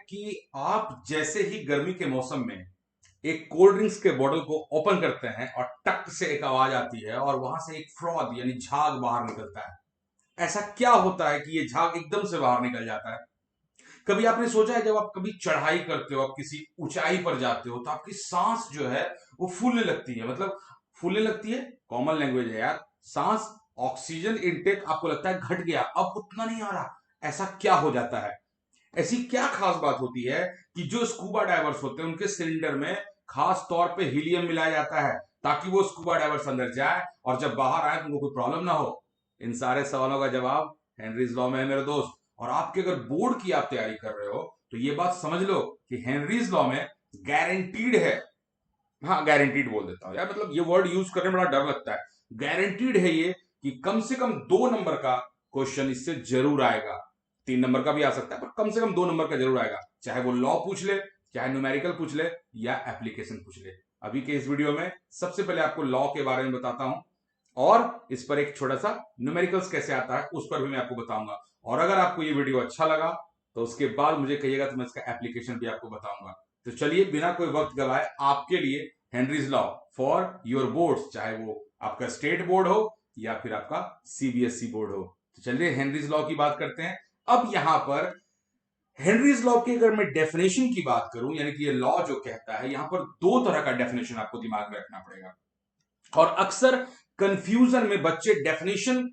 कि आप जैसे ही गर्मी के मौसम में एक कोल्ड ड्रिंक्स के बॉटल को ओपन करते हैं और टक से एक आवाज आती है और वहां से एक फ्रॉथ यानी झाग बाहर निकलता है। ऐसा क्या होता है कि ये झाग एकदम से बाहर निकल जाता है? कभी आपने सोचा है, जब आप कभी चढ़ाई करते हो, आप किसी ऊंचाई पर जाते हो, तो आपकी सांस जो है वो फूलने लगती है। मतलब फूलने लगती है, कॉमन लैंग्वेज है यार। सांस, ऑक्सीजन इनटेक आपको लगता है घट गया, अब उतना नहीं आ रहा। ऐसा क्या हो जाता है? ऐसी क्या खास बात होती है कि जो स्कूबा डाइवर्स होते हैं उनके सिलेंडर में खास तौर पे हीलियम मिलाया जाता है, ताकि वो स्कूबा डाइवर्स अंदर जाए और जब बाहर आए तो उनको कोई प्रॉब्लम ना हो? इन सारे सवालों का जवाब हेनरीज लॉ में है मेरे दोस्त। और आपके अगर बोर्ड की आप तैयारी कर रहे हो तो ये बात समझ लो कि हेनरीज लॉ में गारंटीड है। हाँ, गारंटीड बोल देता हूं यार, मतलब ये वर्ड यूज करने में बड़ा डर लगता है। गारंटीड है ये कि कम से कम 2 नंबर का क्वेश्चन इससे जरूर आएगा। 3 नंबर का भी आ सकता है, पर कम से कम 2 नंबर का जरूर आएगा। चाहे वो लॉ पूछ ले, चाहे न्यूमेरिकल पूछ ले, या एप्लीकेशन पूछ ले। अभी के इस वीडियो में सबसे पहले आपको लॉ के बारे में बताता हूं, और इस पर एक छोटा सा न्यूमेरिकल्स कैसे आता है उस पर भी मैं आपको बताऊंगा। और अगर आपको ये वीडियो अच्छा लगा तो उसके बाद मुझे कहिएगा, तो मैं इसका एप्लीकेशन भी आपको बताऊंगा। तो चलिए, बिना कोई वक्त गवाए आपके लिए Henry's law for your boards, चाहे वो आपका स्टेट बोर्ड हो या फिर आपका सीबीएसई बोर्ड हो। तो चलिए हेनरीज लॉ की बात करते हैं। अब यहां पर हेनरीज लॉ की अगर मैं डेफिनेशन की बात करूं, यानी कि ये लॉ जो कहता है, यहां पर 2 तरह का डेफिनेशन आपको दिमाग में रखना पड़ेगा। और अक्सर कंफ्यूजन में बच्चे डेफिनेशन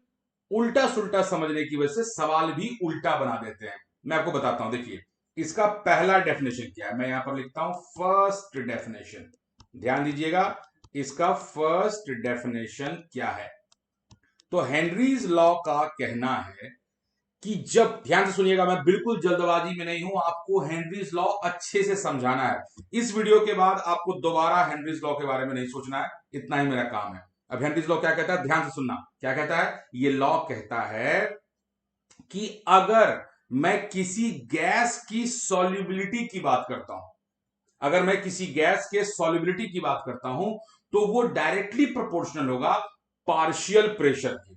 उल्टा सुल्टा समझने की वजह से सवाल भी उल्टा बना देते हैं। मैं आपको बताता हूं, देखिए इसका पहला डेफिनेशन क्या है। मैं यहां पर लिखता हूं फर्स्ट डेफिनेशन। ध्यान दीजिएगा, इसका फर्स्ट डेफिनेशन क्या है। तो हेनरीज लॉ का कहना है कि जब, ध्यान से सुनिएगा, मैं बिल्कुल जल्दबाजी में नहीं हूं, आपको हेनरीज लॉ अच्छे से समझाना है। इस वीडियो के बाद आपको दोबारा हेनरीज लॉ के बारे में नहीं सोचना है, इतना ही मेरा काम है। अब हेनरीज लॉ क्या कहता है, ध्यान से सुनना। क्या कहता है? ये लॉ कहता है कि अगर मैं किसी गैस की सॉल्युबिलिटी की बात करता हूं, अगर मैं किसी गैस के सॉल्युबिलिटी की बात करता हूं, तो वो डायरेक्टली प्रोपोर्शनल होगा पार्शियल प्रेशर के।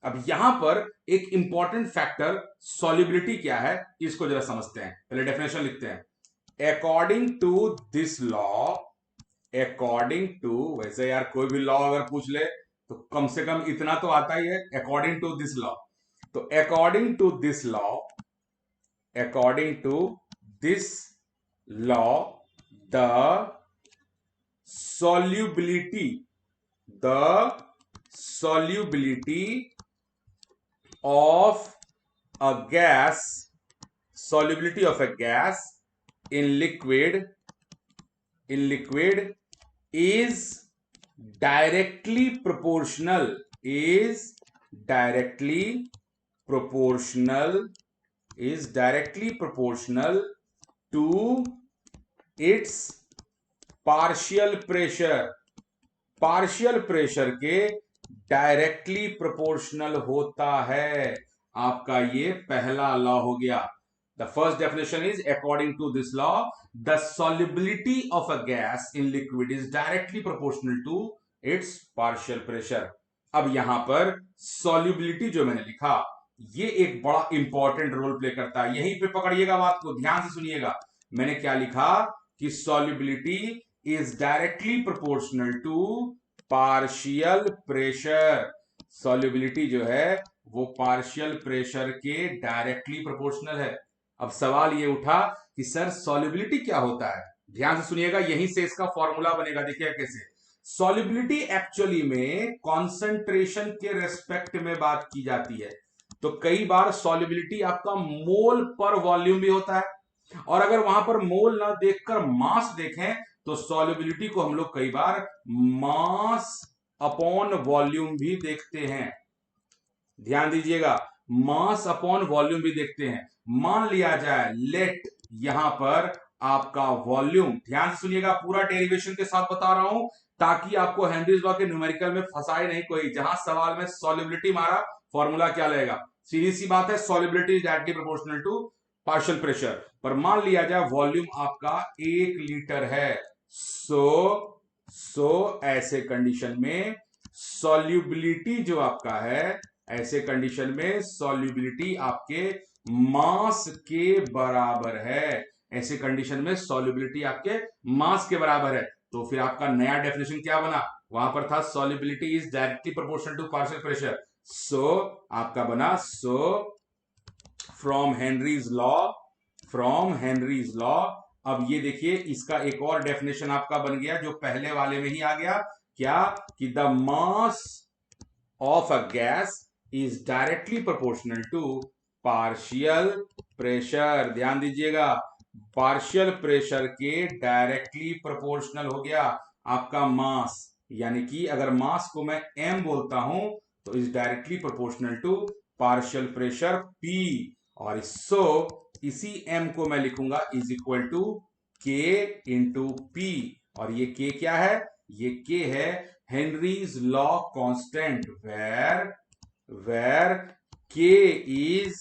अब यहां पर एक इंपॉर्टेंट फैक्टर सॉल्युबिलिटी क्या है, इसको जरा समझते हैं। पहले डेफिनेशन लिखते हैं। According to this law, according to, वैसे यार कोई भी लॉ अगर पूछ ले तो कम से कम इतना तो आता ही है, अकॉर्डिंग टू दिस लॉ। तो according to this law, according to this law, the solubility, the solubility of a gas, solubility of a gas in liquid, in liquid is directly proportional, is directly proportional, is directly proportional to its partial pressure, partial pressure के directly proportional होता है। आपका ये पहला law हो गया। The first definition is according to this law the solubility of a gas in liquid is directly proportional to its partial pressure. अब यहां पर सॉल्युबिलिटी जो मैंने लिखा, ये एक बड़ा इंपॉर्टेंट रोल प्ले करता है। यहीं पे पकड़िएगा बात को, ध्यान से सुनिएगा। मैंने क्या लिखा कि solubility is directly proportional to partial pressure। solubility जो है वो पार्शियल प्रेशर के डायरेक्टली प्रोपोर्शनल है। अब सवाल ये उठा कि सर solubility क्या होता है। ध्यान से सुनिएगा, यहीं से इसका फॉर्मूला बनेगा। देखिए कैसे solubility एक्चुअली में कॉन्सेंट्रेशन के रेस्पेक्ट में बात की जाती है। तो कई बार solubility आपका मोल पर वॉल्यूम भी होता है, और अगर वहां पर मोल ना देखकर मास देखें तो सॉल्युबिलिटी को हम लोग कई बार मास अपॉन वॉल्यूम भी देखते हैं। ध्यान दीजिएगा, मास अपॉन वॉल्यूम भी देखते हैं। मान लिया जाए, लेट यहां पर आपका वॉल्यूम, ध्यान से सुनिएगा, पूरा डेरिवेशन के साथ बता रहा हूं ताकि आपको हेनरीज लॉ के न्यूमेरिकल में फंसाए नहीं कोई। जहां सवाल में सॉल्युबिलिटी मारा, फॉर्मूला क्या लगेगा? सीधी सी बात है, solubility is directly proportional to partial pressure. पर मान लिया जाए वॉल्यूम आपका 1 लीटर है। सो ऐसे कंडीशन में सॉल्युबिलिटी जो आपका है, ऐसे कंडीशन में सॉल्युबिलिटी आपके मास के बराबर है। ऐसे कंडीशन में सॉल्युबिलिटी आपके मास के बराबर है। तो फिर आपका नया डेफिनेशन क्या बना, वहां पर था solubility is directly proportional to partial pressure. So आपका बना फ्रॉम हेनरीज लॉ। अब ये देखिए इसका एक और डेफिनेशन आपका बन गया जो पहले वाले में ही आ गया, क्या कि the mass of a gas is directly proportional to partial pressure. ध्यान दीजिएगा, पार्शियल प्रेशर के डायरेक्टली प्रोपोर्शनल हो गया आपका मास, यानी कि अगर मास को मैं m बोलता हूं तो is directly proportional to partial pressure p, और इसी m को मैं लिखूंगा is equal to k into p। और ये k क्या है, ये k है Henry's law constant, where k is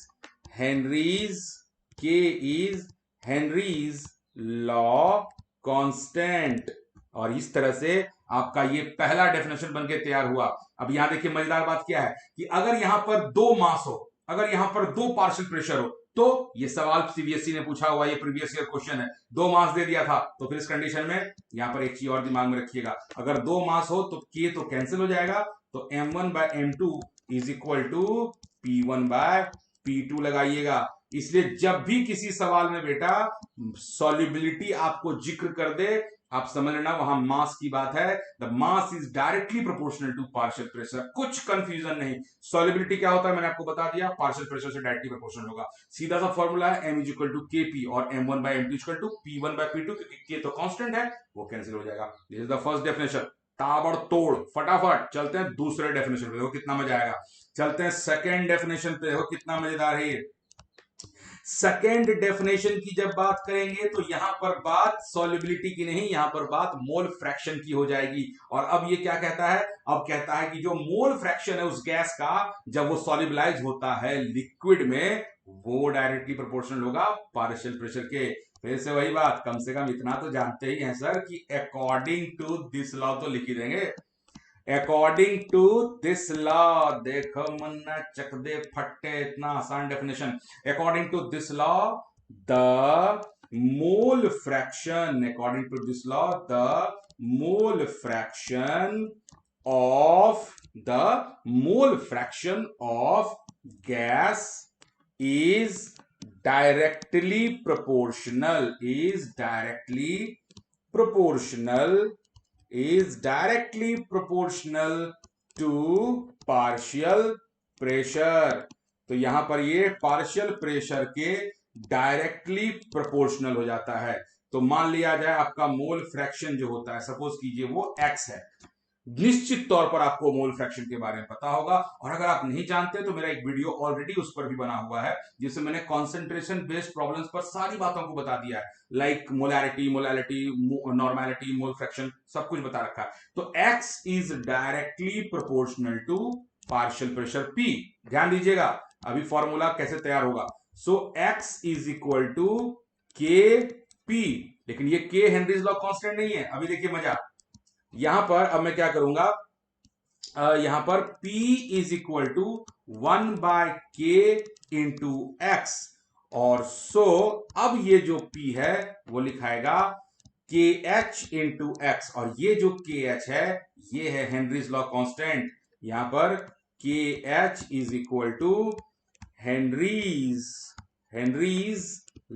Henry's law constant. और इस तरह से आपका ये पहला डेफिनेशन बनके तैयार हुआ। अब यहां देखिए मजेदार बात क्या है कि अगर यहां पर दो मास हो, अगर यहां पर दो पार्शियल प्रेशर हो, तो ये सवाल सीबीएसई ने पूछा हुआ, ये प्रीवियस ईयर क्वेश्चन है, दो मास दे दिया था, तो फिर इस कंडीशन में यहां पर एक चीज और दिमाग में रखिएगा, अगर दो मास हो तो k तो कैंसिल हो जाएगा, तो m1 by m2 is equal to p1 by p2 लगाइएगा। इसलिए जब भी किसी सवाल में बेटा सॉल्युबिलिटी आपको जिक्र कर दे, आप समझ लेना वहां मास की बात है। The mass is directly proportional to partial pressure, कुछ कंफ्यूजन नहीं। सॉल्युबिलिटी क्या होता है मैंने आपको बता दिया, पार्शियल प्रेशर से डायरेक्टली प्रोपोर्शनल होगा। सीधा सा फॉर्मूला है m is equal to kp और m1 by m2 equal to p1 by p2, क्योंकि k तो कांस्टेंट है, वो कैंसिल हो जाएगा। This is the first definition. ताबड़तोड़ फटाफट चलते हैं दूसरे डेफिनेशन पे, देखो कितना मजा आएगा। चलते हैं सेकेंड डेफिनेशन पे, देखो कितना मजेदार है ये। सेकेंड डेफिनेशन की जब बात करेंगे तो यहां पर बात सॉल्युबिलिटी की नहीं, यहां पर बात मोल फ्रैक्शन की हो जाएगी। और अब ये क्या कहता है, अब कहता है कि जो मोल फ्रैक्शन है उस गैस का जब वो सॉल्युबलाइज होता है लिक्विड में, वो डायरेक्टली प्रोपोर्शनल होगा पार्शियल प्रेशर के। फिर से वही बात, कम से कम इतना तो जानते ही हैं सर कि अकॉर्डिंग टू दिस लॉ तो लिख ही देंगे। अकॉर्डिंग टू दिस लॉ, देखो मुन्ना चक दे फट्टे, इतना आसान definition. According to this law the mole fraction, according to this law the mole fraction of gas is directly proportional to partial pressure. तो यहां पर ये पार्शियल प्रेशर के डायरेक्टली प्रोपोर्शनल हो जाता है। तो मान लिया जाए आपका मोल फ्रैक्शन जो होता है, सपोज कीजिए वो x है, निश्चित तौर पर आपको मोल फ्रैक्शन के बारे में पता होगा, और अगर आप नहीं जानते तो मेरा एक वीडियो ऑलरेडी उस पर भी बना हुआ है जिसमें मैंने कॉन्सेंट्रेशन बेस्ड प्रॉब्लम्स पर सारी बातों को बता दिया है, like molarity, normality, mole fraction, सब कुछ बता रखा है। तो x is directly proportional to partial pressure p। ध्यान दीजिएगा अभी फॉर्मूला कैसे तैयार होगा। So x is equal to kp, लेकिन ये k हेनरीज लॉ कांस्टेंट नहीं है। अभी देखिए मजा, यहां पर अब मैं क्या करूंगा, यहां पर P is equal to 1 by k into x, और अब ये जो P है वो लिखाएगा KH इंटू एक्स, और ये जो KH है ये है हेनरीज लॉ कांस्टेंट। यहां पर KH is equal to Henry's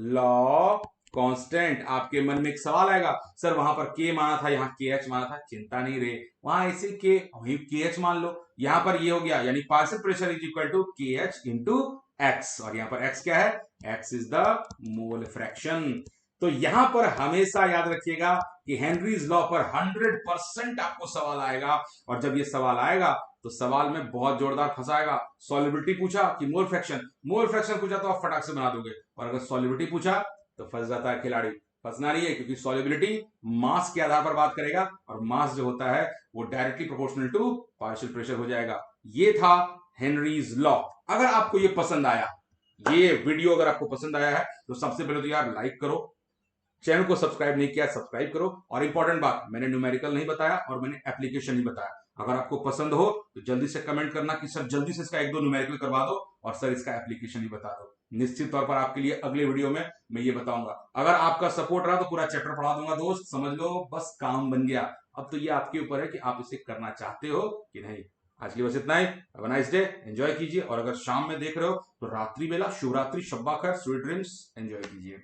law constant. आपके मन में एक सवाल आएगा, सर वहां पर k माना था, यहाँ KH माना था। चिंता नहीं रे, वहां ऐसे k वहीं KH मान लो। यहां पर ये हो गया, यानी partial pressure is equal to KH into x, और यहां पर x क्या है, x is the mole fraction. तो यहां पर हमेशा याद रखिएगा कि हेनरीज लॉ पर 100% आपको सवाल आएगा, और जब ये सवाल आएगा तो सवाल में बहुत जोरदार फंसाएगा। सॉल्युबिलिटी पूछा कि मोल फ्रैक्शन पूछा तो आप फटाक से बना दोगे, और अगर सॉल्युबिलिटी पूछा तो फंस जाता है खिलाड़ी। फंसना नहीं है, क्योंकि सॉल्युबिलिटी मास के आधार पर बात करेगा, और मास जो होता है वो directly proportional to partial pressure हो जाएगा। ये था हेनरीज लॉ। अगर आपको ये पसंद आया, ये वीडियो अगर आपको पसंद आया है तो सबसे पहले तो यार लाइक करो, चैनल को सब्सक्राइब नहीं किया सब्सक्राइब करो, और इंपॉर्टेंट बात, मैंने न्यूमेरिकल नहीं बताया और मैंने एप्लीकेशन नहीं बताया। अगर आपको पसंद हो तो जल्दी से कमेंट करना कि सर जल्दी से इसका 1-2 न्यूमेरिकल करवा दो, और सर इसका एप्लीकेशन ही बता दो। निश्चित तौर पर आपके लिए अगले वीडियो में मैं ये बताऊंगा। अगर आपका सपोर्ट रहा तो पूरा चैप्टर पढ़ा दूंगा दोस्त, समझ लो बस काम बन गया। अब तो ये आपके ऊपर है कि आप इसे करना चाहते हो कि नहीं। आज के लिए बस इतना ही। Have a nice day, enjoy कीजिए। और अगर शाम में देख रहे हो तो रात्रि बेला शुभ रात्रि, शब्बा खैर, स्वीट ड्रीम्स, एंजॉय कीजिए।